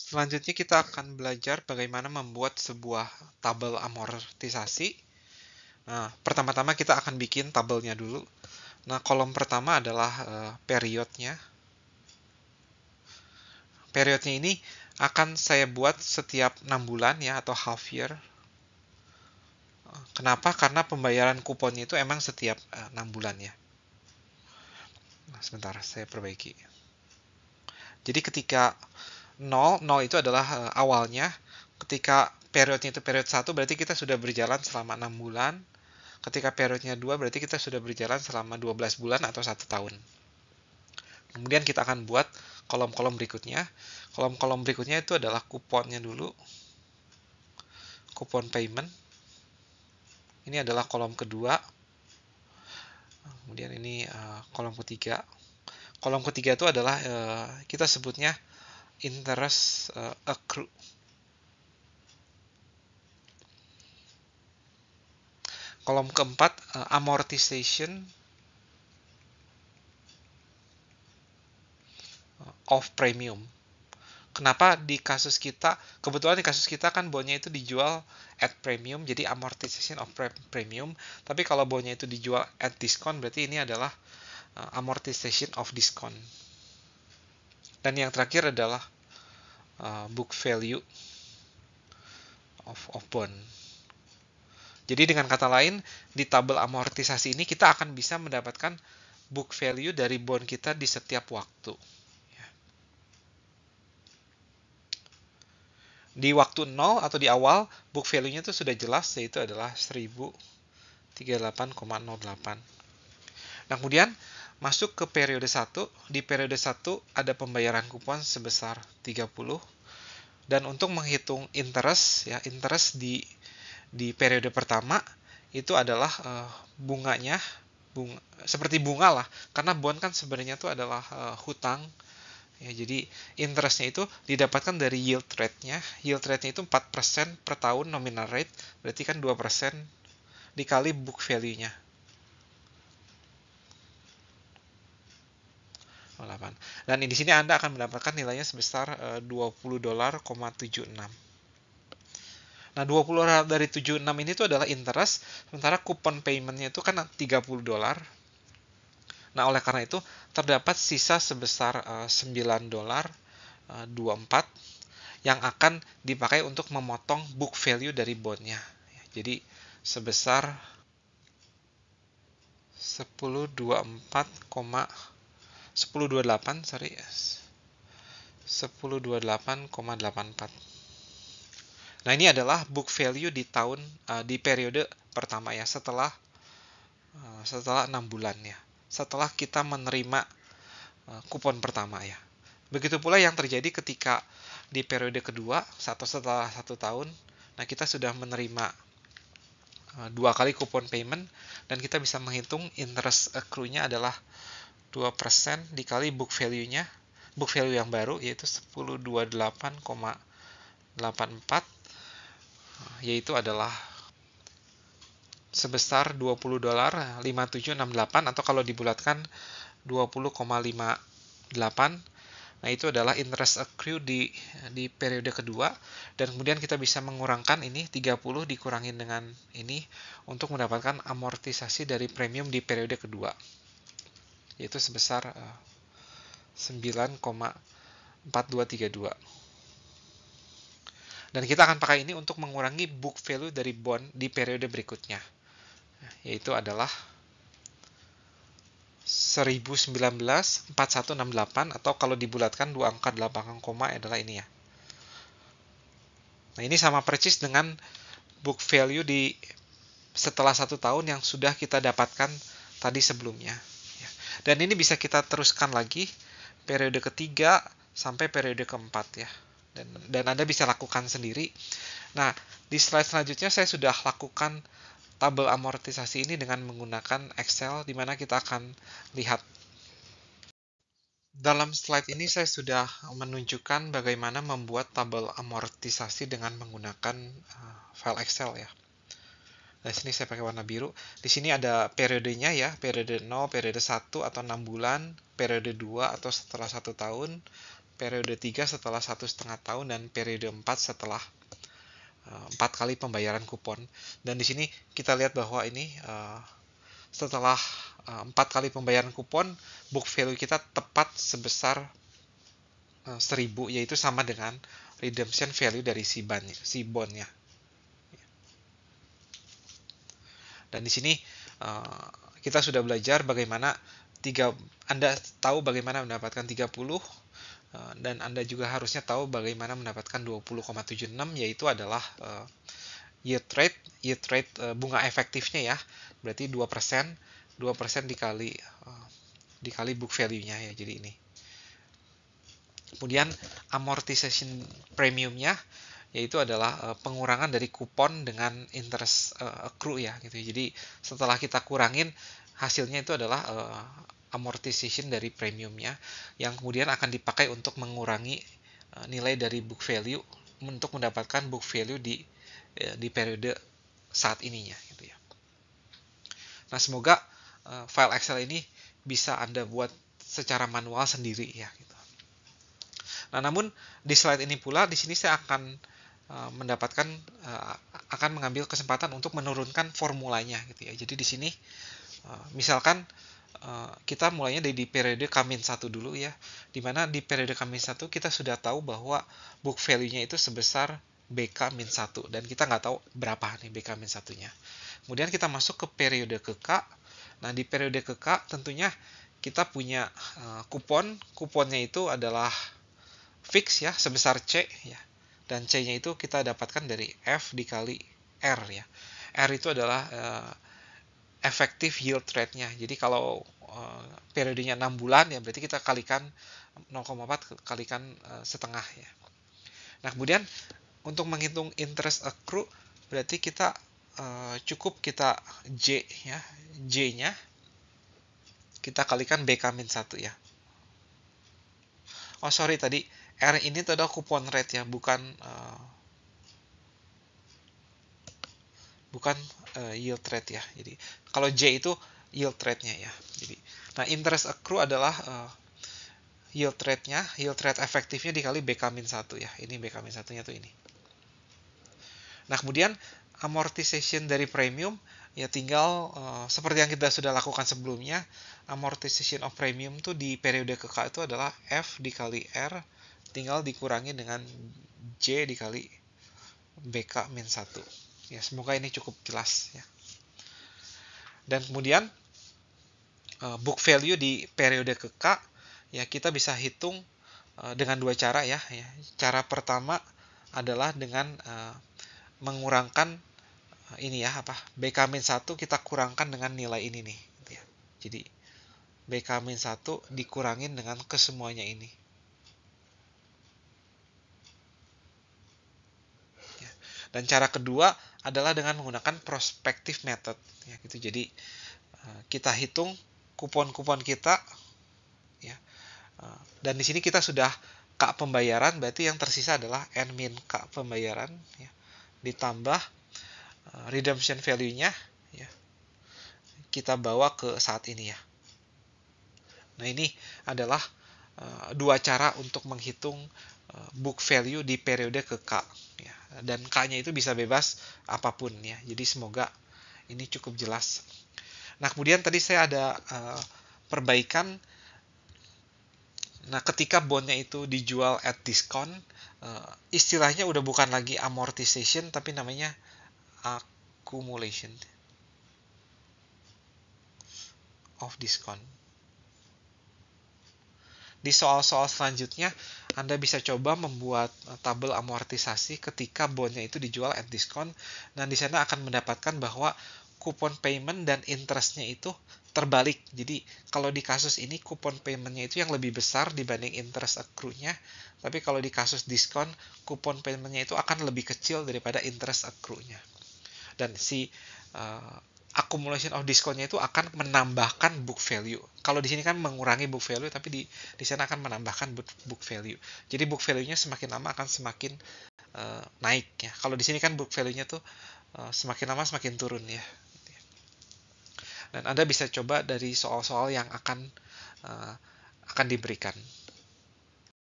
Selanjutnya kita akan belajar bagaimana membuat sebuah tabel amortisasi. Nah, pertama-tama kita akan bikin tabelnya dulu. Nah, kolom pertama adalah periodnya. Periodnya ini akan saya buat setiap 6 bulan ya, atau half year. Kenapa? Karena pembayaran kuponnya itu emang setiap 6 bulan ya. Nah, sebentar, saya perbaiki. Jadi ketika 0 itu adalah awalnya. Ketika periodnya itu period 1 berarti kita sudah berjalan selama 6 bulan. Ketika periodnya 2 berarti kita sudah berjalan selama 12 bulan atau 1 tahun. Kemudian kita akan buat kolom-kolom berikutnya. Kolom-kolom berikutnya itu adalah kuponnya dulu. Kupon payment. Ini adalah kolom kedua. Kemudian ini kolom ketiga. Kolom ketiga itu adalah kita sebutnya interest accrue. Kolom keempat amortization of premium. Kenapa di kasus kita, kebetulan di kasus kita kan bondnya itu dijual at premium, jadi amortization of premium. Tapi kalau bondnya itu dijual at discount, berarti ini adalah amortization of discount. Dan yang terakhir adalah book value of bond. Jadi dengan kata lain, di tabel amortisasi ini kita akan bisa mendapatkan book value dari bond kita di setiap waktu. Di waktu 0 atau di awal, book value-nya itu sudah jelas, yaitu adalah 1038,08. Nah, kemudian masuk ke periode 1. Di periode 1 ada pembayaran kupon sebesar 30. Dan untuk menghitung interest, ya, interest di periode pertama itu adalah bunganya, seperti bunga lah, karena bond kan sebenarnya itu adalah hutang. Ya, jadi interestnya itu didapatkan dari yield rate-nya. Yield rate-nya itu 4% per tahun nominal rate, berarti kan 2% dikali book value-nya. 8. Dan di sini Anda akan mendapatkan nilainya sebesar $20.76. Nah, 20 dari 76 ini itu adalah interest, sementara kupon payment-nya itu kan $30. Nah, oleh karena itu terdapat sisa sebesar $9.24 yang akan dipakai untuk memotong book value dari bondnya. Jadi sebesar 1028,84. Nah, ini adalah book value di periode pertama ya, setelah 6 bulan ya. Setelah kita menerima kupon pertama ya. Begitu pula yang terjadi ketika di periode kedua, setelah 1 tahun, nah kita sudah menerima 2 kali kupon payment, dan kita bisa menghitung interest accrue-nya adalah 2% dikali book value-nya, book value yang baru, yaitu 1028,84, yaitu adalah sebesar $20.5768, atau kalau dibulatkan 20,58. Nah, itu adalah interest accrue di periode kedua, dan kemudian kita bisa mengurangkan ini 30 dikurangin dengan ini untuk mendapatkan amortisasi dari premium di periode kedua, yaitu sebesar 9,4232. Dan kita akan pakai ini untuk mengurangi book value dari bond di periode berikutnya, yaitu adalah 1019,4168, atau kalau dibulatkan 2 angka 8 koma adalah ini ya. Nah, ini sama persis dengan book value setelah 1 tahun yang sudah kita dapatkan tadi sebelumnya. Dan ini bisa kita teruskan lagi periode ketiga sampai periode keempat ya. Dan Anda bisa lakukan sendiri. Nah, di slide selanjutnya saya sudah lakukan tabel amortisasi ini dengan menggunakan Excel, di mana kita akan lihat. Dalam slide ini saya sudah menunjukkan bagaimana membuat tabel amortisasi dengan menggunakan file Excel ya. Nah, sini saya pakai warna biru. Di sini ada periodenya ya, periode 0, periode 1 atau 6 bulan, periode 2 atau setelah 1 tahun, periode 3 setelah 1,5 tahun, dan periode 4 setelah 4 kali pembayaran kupon. Dan di sini kita lihat bahwa ini setelah 4 kali pembayaran kupon, book value kita tepat sebesar 1000, yaitu sama dengan redemption value dari si bondnya. Dan di sini kita sudah belajar bagaimana Anda tahu bagaimana mendapatkan 30, dan Anda juga harusnya tahu bagaimana mendapatkan 20,76, yaitu adalah yield rate bunga efektifnya ya. Berarti 2%, 2% dikali book value-nya ya, jadi ini. Kemudian amortization premium-nya yaitu adalah pengurangan dari kupon dengan interest accrue ya gitu. Jadi setelah kita kurangin, hasilnya itu adalah amortization dari premiumnya, yang kemudian akan dipakai untuk mengurangi nilai dari book value untuk mendapatkan book value di periode saat ininya gitu ya. Nah, semoga file Excel ini bisa Anda buat secara manual sendiri ya gitu. Nah, namun di slide ini pula di sini saya akan akan mengambil kesempatan untuk menurunkan formulanya gitu ya. Jadi di sini misalkan kita mulainya dari periode K-1 dulu ya, dimana di periode K-1 kita sudah tahu bahwa book value-nya itu sebesar BK-1, dan kita nggak tahu berapa nih BK-1-nya. Kemudian kita masuk ke periode ke K. Nah, di periode ke K tentunya kita punya kuponnya itu adalah fix ya, sebesar C ya, dan C-nya itu kita dapatkan dari F dikali R ya. R itu adalah effective yield rate-nya. Jadi kalau periodenya 6 bulan ya berarti kita kalikan 0,4 kalikan setengah ya. Nah, kemudian untuk menghitung interest accrue berarti kita cukup kita J ya. J-nya kita kalikan BK-1 ya. Oh sorry, tadi R ini itu adalah coupon rate ya, bukan yield rate ya. Jadi kalau J itu yield rate-nya ya. Jadi nah, interest accrue adalah yield rate-nya, yield rate efektifnya dikali BK-1 ya. Ini BK-1-nya tuh ini. Nah, kemudian amortization dari premium ya tinggal seperti yang kita sudah lakukan sebelumnya. Amortization of premium tuh di periode ke K itu adalah F dikali R tinggal dikurangi dengan J dikali BK-1. Ya, semoga ini cukup jelas ya. Dan kemudian book value di periode ke K ya kita bisa hitung dengan dua cara ya. Cara pertama adalah dengan mengurangkan ini ya BK-1 kita kurangkan dengan nilai ini nih gitu ya. Jadi BK-1 dikurangin dengan kesemuanya ini. Ya. Dan cara kedua adalah dengan menggunakan prospective method ya gitu. Jadi kita hitung kupon-kupon kita ya. Dan di sini kita sudah K pembayaran, berarti yang tersisa adalah N min K pembayaran ya, ditambah redemption value-nya ya, kita bawa ke saat ini ya. Nah, ini adalah dua cara untuk menghitung book value di periode ke K ya. Dan K-nya itu bisa bebas apapun ya. Jadi semoga ini cukup jelas. Nah, kemudian tadi saya ada perbaikan. Nah, ketika bondnya itu dijual at discount, istilahnya udah bukan lagi amortization, tapi namanya accumulation of discount. Di soal-soal selanjutnya, Anda bisa coba membuat tabel amortisasi ketika bondnya itu dijual at discount. Dan di sana akan mendapatkan bahwa coupon payment dan interest-nya itu terbalik. Jadi kalau di kasus ini coupon payment-nya itu yang lebih besar dibanding interest accrue-nya. Tapi kalau di kasus diskon, coupon payment-nya itu akan lebih kecil daripada interest accrue-nya. Dan si accumulation of discount-nya itu akan menambahkan book value. Kalau di sini kan mengurangi book value, tapi di sana akan menambahkan book value. Jadi book value-nya semakin lama akan semakin naik ya. Kalau di sini kan book value-nya tuh semakin lama semakin turun ya. Dan Anda bisa coba dari soal-soal yang akan diberikan.